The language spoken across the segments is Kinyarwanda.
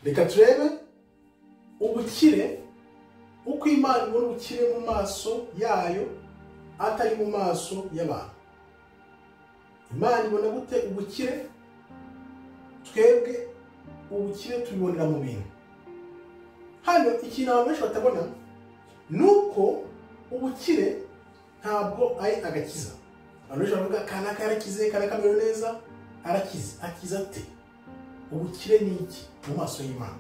reka turebe ubukire uko Imana ibona ubukire mu maso yayo atari mu maso y'abantu. Imana ibona gute ubukire? Twebwe ubukire tubibonera mu bintu. Hano ikintu abantu benshi batabona nuko ubukire ntabwo ari agakiza. Abantu benshi bavuga kanaka yarakize, kanaka amerewe neza, arakize. Akiza ate? Ubukire ni iki mu maso y'Imana?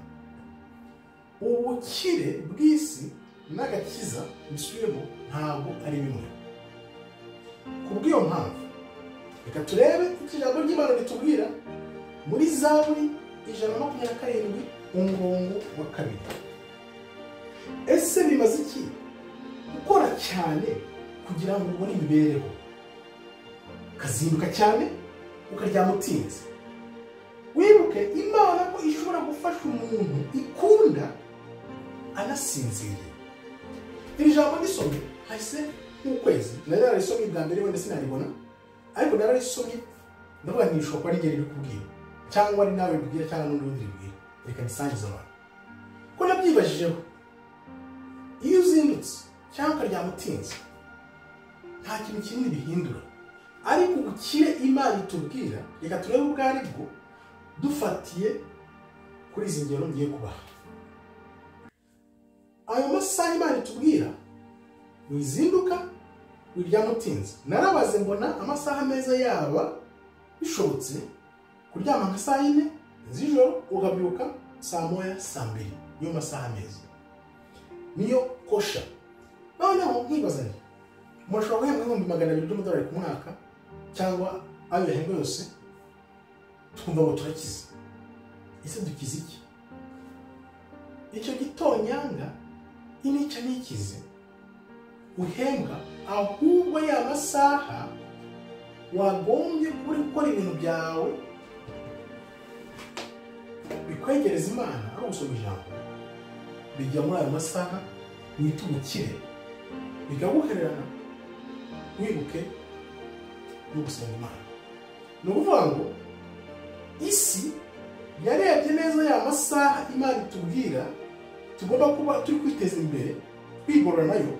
Ubukire bw'isi n'agakiza bisubiremo ntabwo ari bimwe. Kubw'iyo mpamvu reka turebe ijambo ry'Imana ritubwira muri Zaburi 127 umurongo wa 2. Ese bimaze iki gukora cyane kugira ngo ubone imibereho? Kazinduka cyane ukaryama utinze. Wibuke Imana ko ishobora gufasha umuntu ikunda anasinziriye. Iri jambo nisomye hahise nk'ukwezi. Nari narisomye bwa mbere wenda sinaribona, ariko nararisomye ndavuga nishobora kuba ari ngeri riri kubwira, cyangwa ari nawe bibwira, cyangwa n'undi wundi bibwira. Reka nisangize abantu ko nabyibajijeho. Iyo uzindutse cyangwa ukaryama utinze nta kintu kinini bihindura, ariko ubukire Imana itubwira reka turebe ubwo ari bwo dufatiye kuri izi ngero ngiye kubaha. Ayo masaha Imana itubwira wizinduka wiryama utinze. Narabaze mbona amasaha meza yaba bishobotse kuryama nka saa 4 z'ijoro ukabyuka saa 1 saa 2. Niyo masaha meza, niyo kosha. Noneho nkibaza nti mushobora guhembwa $200 by'amadolari ku mwaka cyangwa ayo yahembwa yose twumva ngo turakize. Ese dukize iki? Icyo gitonyanga inica nikize uhembwa, ahubwo ya masaha wagombye gukora ibintu byawe bikwegereza Imana, ari gusoma ijambo, bijya muri ayo masaha wita ubukire, bikaguhererana wibuke no gusenga Imana. Ni ukuvuga ngo isi yarebye neza ya masaha Imana itubwira tugomba kuba turi kwiteza imbere, kwigorora nayo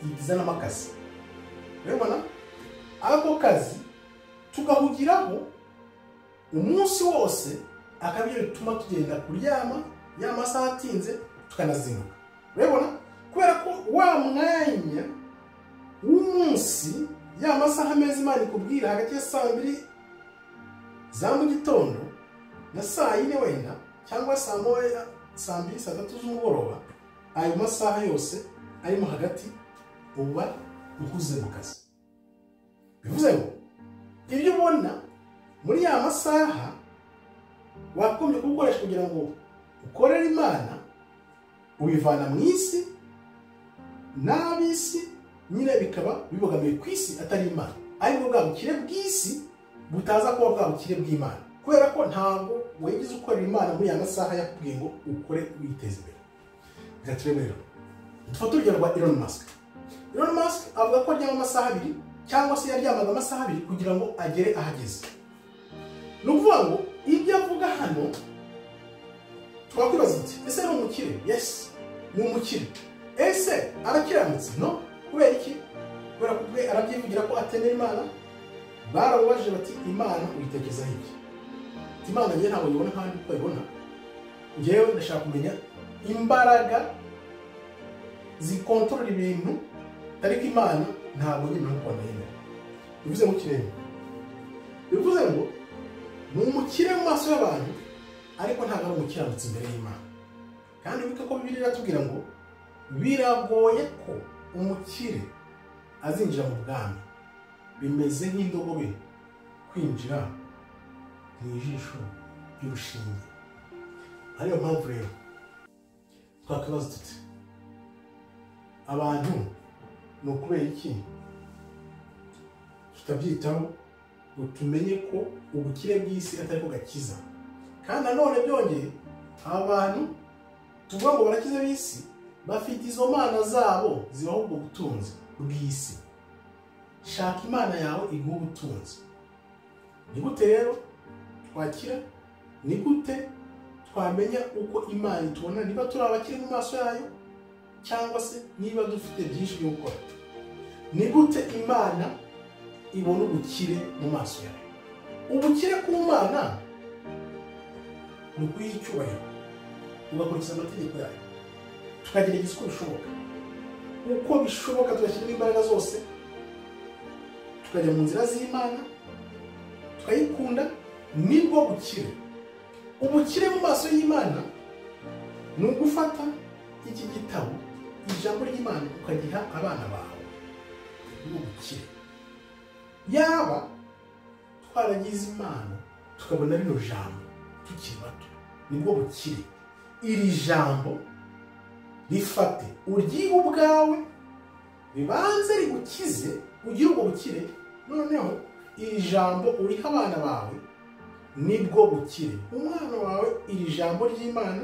yigiza n'amakazi. Urabona ako kazi tugahugiraho umunsi wose, akabyo bituma tugenda kuryama ya masaha atinze tukanazinduka. Urabona kubera ko wa mwanya w'umunsi ya masaha meza Imana ikubwira hagati ya saa 2 za mu gitondo na saa 4 wenda, cyangwa saa 1 saa 2 saa 3 z'umugoroba, ayo masaha yose arimo hagati uba ukuze mu kazi. Bivuze ngo ibyo ubona muri ya masaha wakomeje gukoresha kugira ngo ukorere Imana, ubivana mu isi n'abisi, nyine bikaba bibogamiye ku isi atari Imana, ariko bwa bukire bw'isi butaza kuba bwa bukire bw'Imana, kubera ko ntabwo wegize ukorera Imana muri ya masaha yakubwiye ngo ukore witeze imbere. Reka turebe rero dufate urugero rwa Elon Musk. Elon Musk avuga ko aryama amasaha 2 cyangwa se yaryamaga amasaha 2 kugira ngo agere ahageze. Ni ukuvuga ngo ibyo avuga hano twakwibaza iki? Ese ni umukire? Yes, ni umukire. Ese arakiranutse? No. Kubera iki? Kubera ko bwe arabyivugira ko atemera Imana. Baramubaje bati Imana uyitekereza iki? Imana njye ntabwo yibona kandi uko ayibona. Njyewe ndashaka kumenya imbaraga zikontorora ibintu, ariko Imana ntabwo nyine nuko ndayemera. Bivuze mu kirere. Bivuze ngo ni umukire mu maso y'abantu, ariko ntabwo ari umukiranutsi imbere y'Imana. Kandi wibuke ko Bibiliya iratubwira ngo biragoye ko umukire azinjira mu bwami, bimeze nk'indogobe kwinjira mu ijisho ry'urushinge. Ariyo mpamvu rero twakabaza tuti abantu ni ukubera iki tutabyitaho ngo tumenye ko ubukire bw'isi atari ko gakiza? Kandi nanone byongeye abantu tuvuga ngo barakize b'isi bafite izo mana zabo zibaho ubwo butunzi bw'isi. Shaka Imana yawe iguha ubutunzi. Ni gute rero twakira? Ni gute twamenya uko Imana itubona, niba turi abakire mu maso yayo cyangwa se niba dufite byinshi byo gukora. Ni gute Imana ibona ubukire mu maso yayo? Ubukire ku Mana ni ukwicyubahiro, ugakurikiza amategeko yayo, tukagerageza uko bishoboka tugashyiramo imbaraga zose, tukajya mu nzira z'Imana, tukayikunda. Nibwo bukire. Ubukire mu maso y'Imana ni ugufata iki gitabo, ijambo ry'Imana, ukagiha abana bawe. Nibwo bukire. Yaba twaragize Imana tukabona rino jambo tukiri bato, nibwo bukire. Iri jambo rifate uryihe ubwawe, ribanze rigukize, ugire ubwo bukire. Noneho iri jambo uriha abana bawe, nibwo bukire. Umwana wawe iri jambo ry'Imana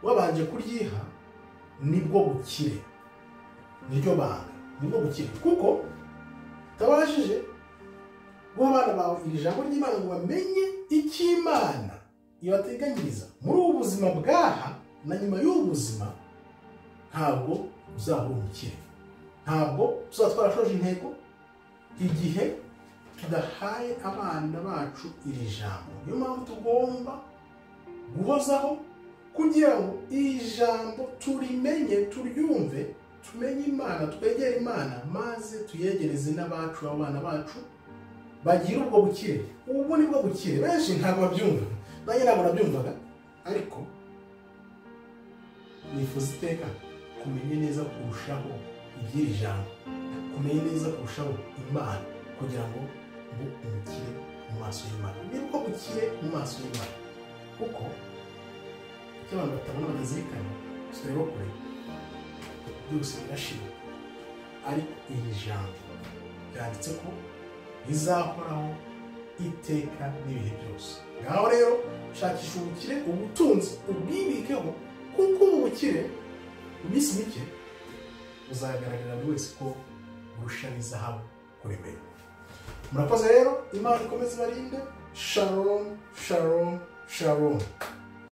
wabanje kuryiha, nibwo bukire. Niryo banga, nibwo bukire. Kuko tabashije guha abana bawe iri jambo ry'Imana ngo bamenye icyo Imana ibateganyiriza muri ubu buzima bwaha na nyuma y'ubu buzima, ntabwo uzahura umukire. Ntabwo tuzaba twarashoje intego igihe tudahaye abana bacu iri jambo. Niyo mpamvu tugomba guhozaho kugira ngo iri jambo turimenye, turyumve, tumenye Imana, twegere Imana, maze tuyegereze n'abacu, abana bacu bagira ubwo bukire. Ubu ni bwo bukire. Benshi ntabwo babyumva, nanjye ntabwo nabyumvaga, ariko nifuza iteka kumenya neza kurushaho iby'iri jambo, kumenya neza kurushaho Imana, kugira ngo umukire mu maso y'Imana. Nibwo bukire mu maso y'Imana. Kuko icyo abantu batabona banazirikana, tureba kure, byose birashira. Ariko iri jambo ryanditse ko rizahoraho iteka n'ibihe byose. Ngaho rero shakisha ubukire, ubutunzi ubwibikeho, kuko ubu bukire mu minsi mike buzagaragarira buri wese ko burusha n'izahabu kuremera. Murakoze rero, Imana ikomeze ibarinde. Shalom, shalom, shalom.